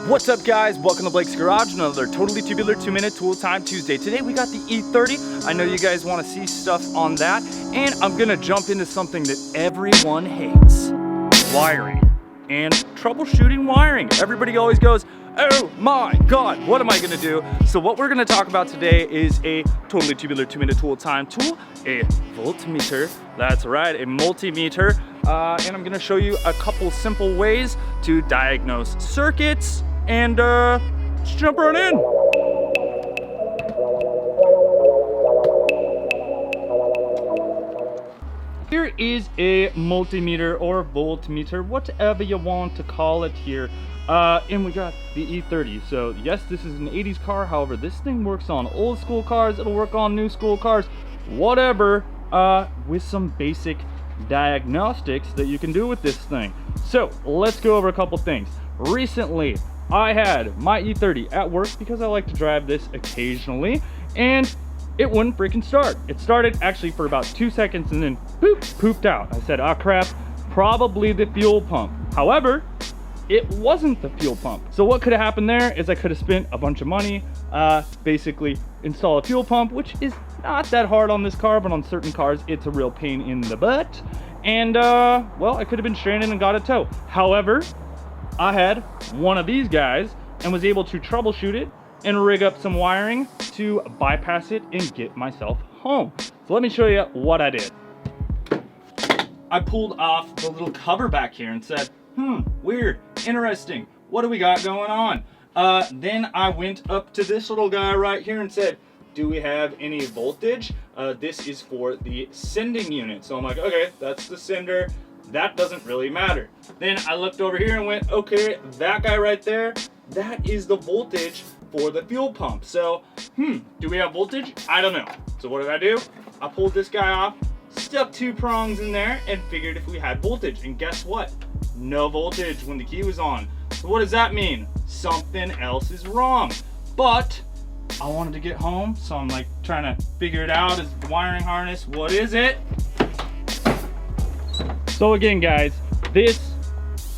What's up guys, welcome to Blake's Garage, another totally tubular 2-minute tool time Tuesday. Today we got the E30. I know you guys want to see stuff on that, and I'm gonna jump into something that everyone hates. Wiring and troubleshooting wiring. Everybody always goes, oh my God, what am I gonna do? So what we're gonna talk about today is a totally tubular 2-minute tool time tool, a voltmeter, that's right, a multimeter, and I'm gonna show you a couple simple ways to diagnose circuits, and let's jump right in. Here is a multimeter or voltmeter, whatever you want to call it here. And we got the E30. So yes, this is an 80s car. However, this thing works on old school cars. It'll work on new school cars, whatever, with some basic diagnostics that you can do with this thing. So let's go over a couple things. Recently, I had my E30 at work because I like to drive this occasionally, and it wouldn't freaking start. It started actually for about 2 seconds and then pooped out. I said, oh crap, probably the fuel pump. However, it wasn't the fuel pump. So what could have happened there is I could have spent a bunch of money, basically install a fuel pump, which is not that hard on this car, but on certain cars, it's a real pain in the butt. And well, I could have been stranded and got a tow. However, I had one of these guys and was able to troubleshoot it and rig up some wiring to bypass it and get myself home. So let me show you what I did. I pulled off the little cover back here and said, weird, interesting, what do we got going on? Then I went up to this little guy right here and said, do we have any voltage? This is for the sending unit. So I'm like, okay, that's the sender. That doesn't really matter. Then I looked over here and went, okay, that guy right there, that is the voltage for the fuel pump. So, do we have voltage? I don't know. So what did I do? I pulled this guy off, stuck 2 prongs in there, and figured if we had voltage. And guess what? No voltage when the key was on. So what does that mean? Something else is wrong. But I wanted to get home, so I'm like trying to figure it out. Is the wiring harness? What is it? So again, guys, this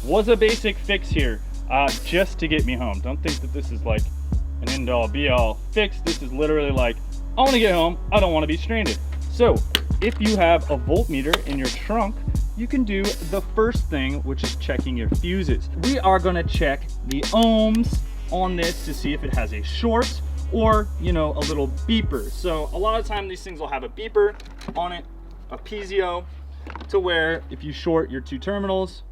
was a basic fix here, just to get me home. Don't think that this is like an end-all be-all fix. This is literally like, I want to get home, I don't want to be stranded. So if you have a voltmeter in your trunk, you can do the first thing, which is checking your fuses. We are going to check the ohms on this to see if it has a short or, you know, a little beeper. So a lot of time these things will have a beeper on it, a piezo, to where if you short your 2 terminals,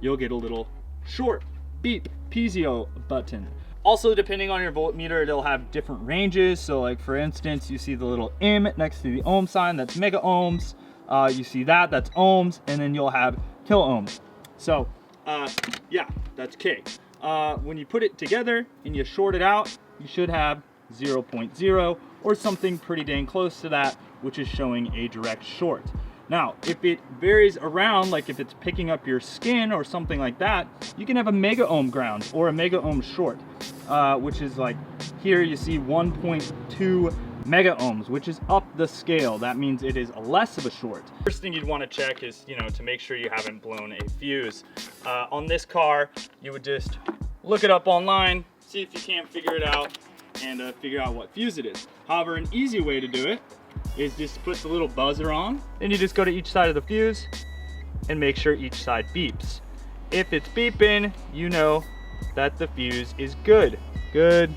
you'll get a little short beep piezo button. Also, depending on your voltmeter, it'll have different ranges. So like for instance, you see the little M next to the ohm sign, that's mega ohms. You see that, that's ohms, and then you'll have kilo ohms. So yeah, that's K. When you put it together and you short it out, you should have 0.0 or something pretty dang close to that, which is showing a direct short. Now, if it varies around, like if it's picking up your skin or something like that, you can have a mega ohm ground or a mega ohm short, which is like here you see 1.2 mega ohms, which is up the scale. That means it is less of a short. First thing you'd want to check is, you know, to make sure you haven't blown a fuse. On this car, you would just look it up online, see if you can't figure it out, and figure out what fuse it is. However, an easy way to do it is just put the little buzzer on, and you just go to each side of the fuse and make sure each side beeps. If it's beeping, you know that the fuse is good. Good.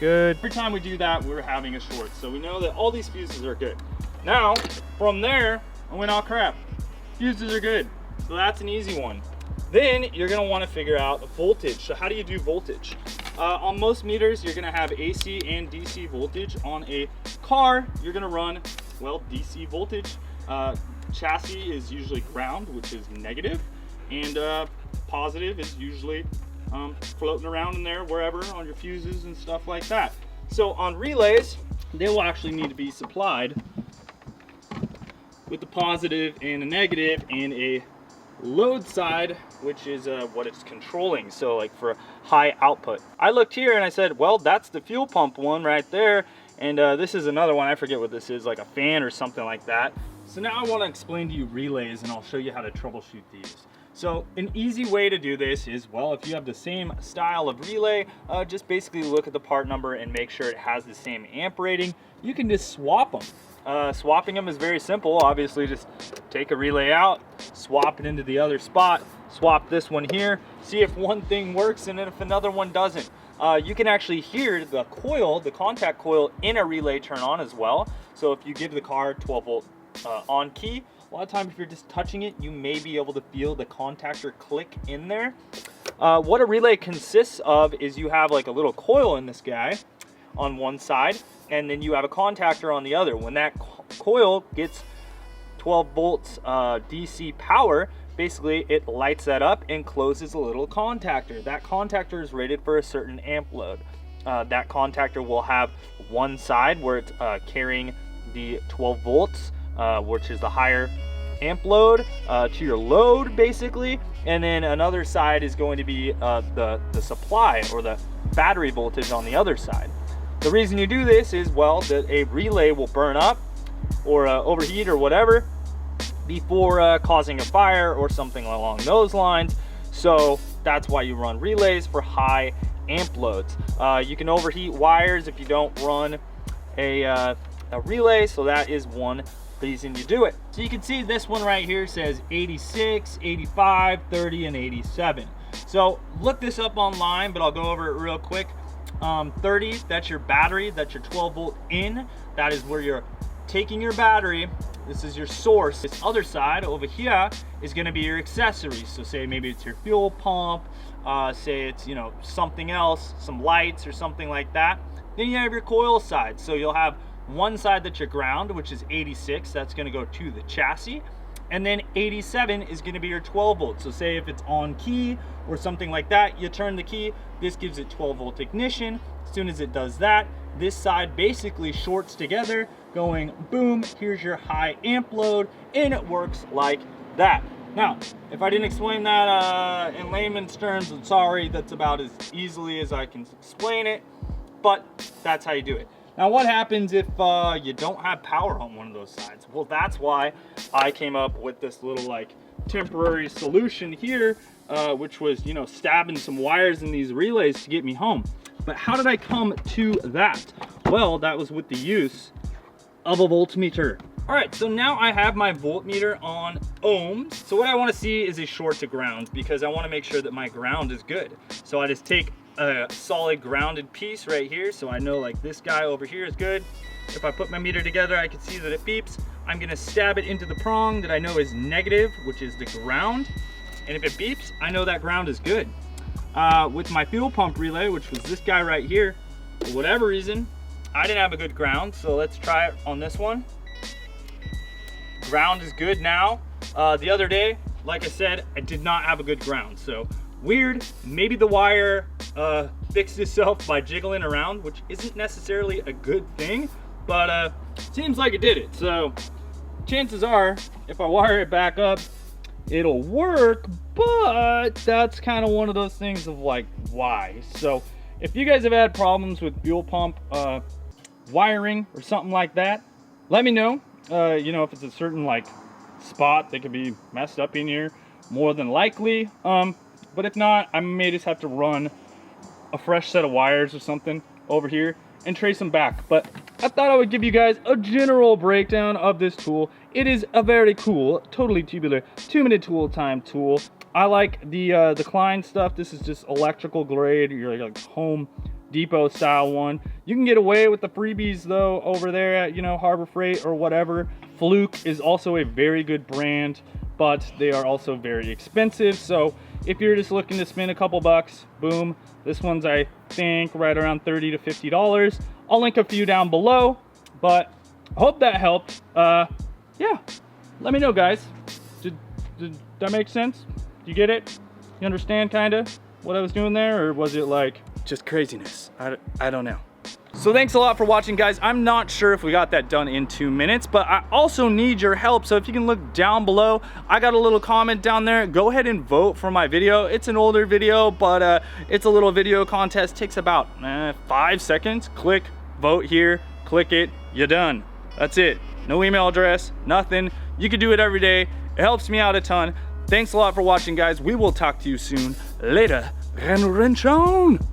Every time we do that, we're having a short. So we know that all these fuses are good. Now, from there, I went, oh crap, fuses are good. So that's an easy one. Then you're gonna wanna figure out voltage. So how do you do voltage? On most meters, you're gonna have AC and DC voltage. On a car, you're gonna run, well, DC voltage. Chassis is usually ground, which is negative, and positive is usually floating around in there wherever on your fuses and stuff like that. So on relays, they will actually need to be supplied with the positive and a negative and a load side, which is what it's controlling. So like for high output, I looked here and I said, well, that's the fuel pump one right there, and this is another one, I forget what this is, like a fan or something like that. So now I want to explain to you relays, and I'll show you how to troubleshoot these. So an easy way to do this is, well, if you have the same style of relay, just basically look at the part number and make sure it has the same amp rating. You can just swap them. Swapping them is very simple. Obviously, just take a relay out, swap it into the other spot, swap this one here, see if one thing works and then if another one doesn't. You can actually hear the coil, the contact coil in a relay turn on as well. So if you give the car 12 volt on key, a lot of times if you're just touching it, you may be able to feel the contactor click in there. What a relay consists of is you have like a little coil in this guy on one side, and then you have a contactor on the other. When that coil gets 12 volts DC power, basically it lights that up and closes a little contactor. That contactor is rated for a certain amp load. That contactor will have one side where it's carrying the 12 volts, which is the higher amp load to your load basically, and then another side is going to be the supply or the battery voltage on the other side. The reason you do this is, well, that a relay will burn up or overheat or whatever before causing a fire or something along those lines. So that's why you run relays for high amp loads. You can overheat wires if you don't run a relay, so that is one reason you do it. So you can see this one right here says 86, 85, 30, and 87. So look this up online, but I'll go over it real quick. 30, that's your battery, that's your 12 volt in. That is where you're taking your battery. This is your source. This other side over here is going to be your accessories. So say maybe it's your fuel pump, say it's, you know, something else, some lights or something like that. Then you have your coil side. So you'll have one side that's your ground, which is 86, that's going to go to the chassis, and then 87 is going to be your 12 volts. So say if it's on key or something like that, you turn the key, this gives it 12 volt ignition. As soon as it does that, this side basically shorts together, going boom, here's your high amp load, and it works like that. Now, if I didn't explain that in layman's terms, I'm sorry, that's about as easily as I can explain it, but that's how you do it. Now, what happens if you don't have power on one of those sides? Well, that's why I came up with this little like temporary solution here, which was, you know, stabbing some wires in these relays to get me home. But how did I come to that? Well, that was with the use of a voltmeter. All right, so now I have my voltmeter on ohms. So what I want to see is a short to ground, because I want to make sure that my ground is good. So I just take a solid grounded piece right here, so I know like this guy over here is good. If I put my meter together, I can see that it beeps. I'm gonna stab it into the prong that I know is negative, which is the ground, and if it beeps, I know that ground is good. With my fuel pump relay, which was this guy right here, for whatever reason I didn't have a good ground, so let's try it on this one. Ground is good now. The other day, like I said, I did not have a good ground, so weird. Maybe the wire fixed itself by jiggling around, which isn't necessarily a good thing, but seems like it did it. So chances are, if I wire it back up, it'll work, but that's kind of one of those things of like, why? So if you guys have had problems with fuel pump wiring or something like that, let me know. You know, if it's a certain like spot that could be messed up in here, more than likely. But if not, I may just have to run a fresh set of wires or something over here and trace them back. But I thought I would give you guys a general breakdown of this tool. It is a very cool, totally tubular, 2-minute tool time tool. I like the Klein stuff. This is just electrical grade, your like Home Depot style one. You can get away with the freebies though over there at, you know, Harbor Freight or whatever. Fluke is also a very good brand, but they are also very expensive. So if you're just looking to spend a couple bucks, boom. This one's, I think, right around $30 to $50. I'll link a few down below, but I hope that helped. Yeah, let me know, guys. Did that make sense? Do you get it? You understand kind of what I was doing there, or was it like just craziness? I don't know. So thanks a lot for watching, guys. I'm not sure if we got that done in 2 minutes, but I also need your help. So if you can look down below, I got a little comment down there. Go ahead and vote for my video. It's an older video, but it's a little video contest. Takes about 5 seconds. Click, vote here, click it, you're done. That's it. No email address, nothing. You can do it every day. It helps me out a ton. Thanks a lot for watching, guys. We will talk to you soon. Later. Renrenchon.